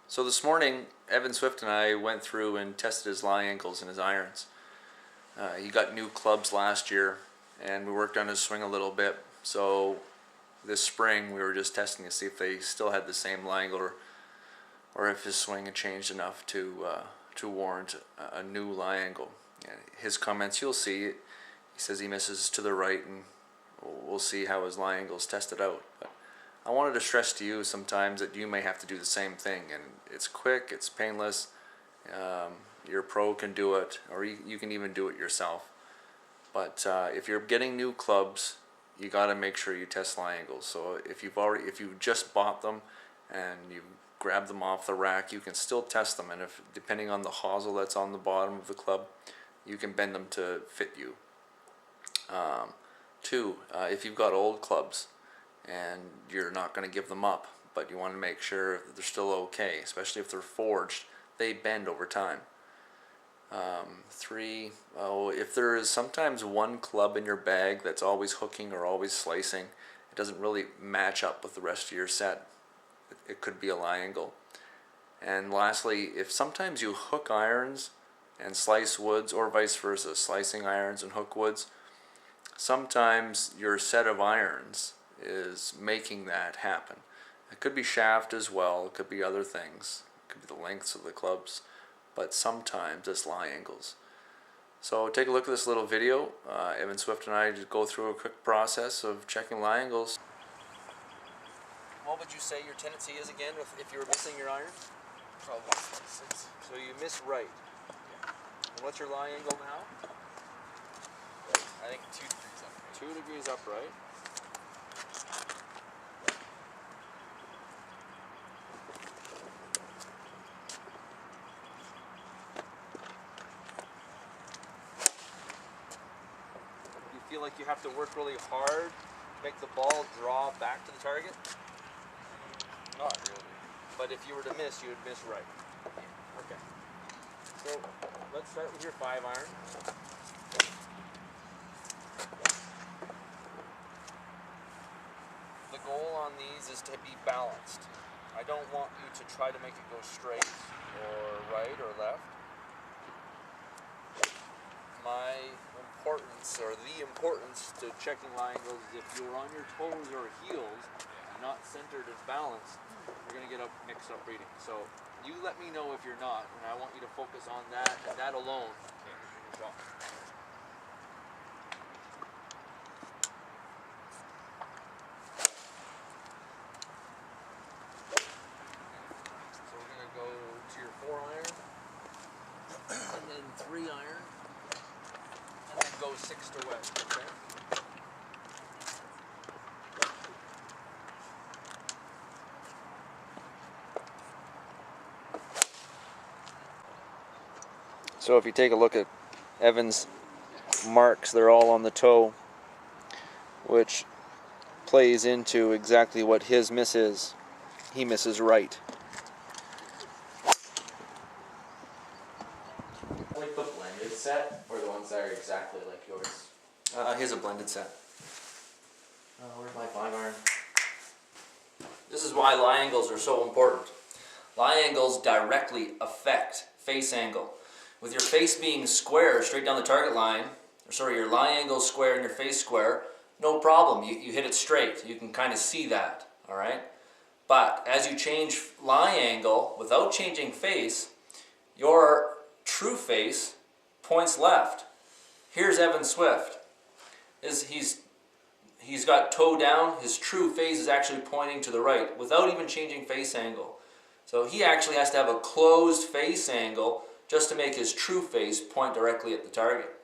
So this morning, Evan Swift and I went through and tested his lie angles and his irons. He got new clubs last year, and we worked on his swing a little bit. So this spring, we were just testing to see if they still had the same lie angle, or if his swing had changed enough to warrant a new lie angle. And his comments, you'll see, he says he misses to the right, and we'll see how his lie angles tested out. But I wanted to stress to you sometimes that you may have to do the same thing, and it's quick, it's painless. Your pro can do it, or you can even do it yourself. But if you're getting new clubs, you got to make sure you test lie angles. So if you've just bought them and you grab them off the rack, you can still test them, and if depending on the hosel that's on the bottom of the club, you can bend them to fit you. Two, if you've got old clubs and you're not going to give them up, but you want to make sure that they're still okay, especially if they're forged, they bend over time. Three, if there is sometimes one club in your bag that's always hooking or always slicing, it doesn't really match up with the rest of your set. It could be a lie angle. And lastly, if sometimes you hook irons and slice woods, or vice versa, slicing irons and hook woods, sometimes your set of irons is making that happen. It could be shaft as well, it could be other things, it could be the lengths of the clubs, but sometimes it's lie angles. So take a look at this little video. Evan Swift and I just go through a quick process of checking lie angles. What would you say your tendency is again if you were missing your iron? Probably 6. So you miss right. Yeah. And what's your lie angle now? I think 2 degrees up. 2 degrees upright. You feel like you have to work really hard to make the ball draw back to the target? Not really. But if you were to miss, you would miss right. Okay. So let's start with your 5 iron. The goal on these is to be balanced. I don't want you to try to make it go straight or right or left. My importance, or the importance to checking lie angles, is if you're on your toes or heels, not centered and balanced, you're going to get a mixed up reading. So you let me know if you're not, and I want you to focus on that and that alone in your shot. So we're going to go to your 4 iron, and then 3 iron, and then go 6 to wedge, okay? So if you take a look at Evan's marks, they're all on the toe, which plays into exactly what his miss is. He misses right. Like the blended set, or the ones that are exactly like yours? Here's a blended set. Where's my 5 iron? This is why lie angles are so important. Lie angles directly affect face angle. With your face being square straight down the target line, or sorry, your lie angle square and your face square, no problem. You hit it straight. You can kind of see that, all right? But as you change lie angle without changing face, your true face points left. Here's Evan Swift. He's got toe down. His true face is actually pointing to the right without even changing face angle. So he actually has to have a closed face angle just to make his true face point directly at the target.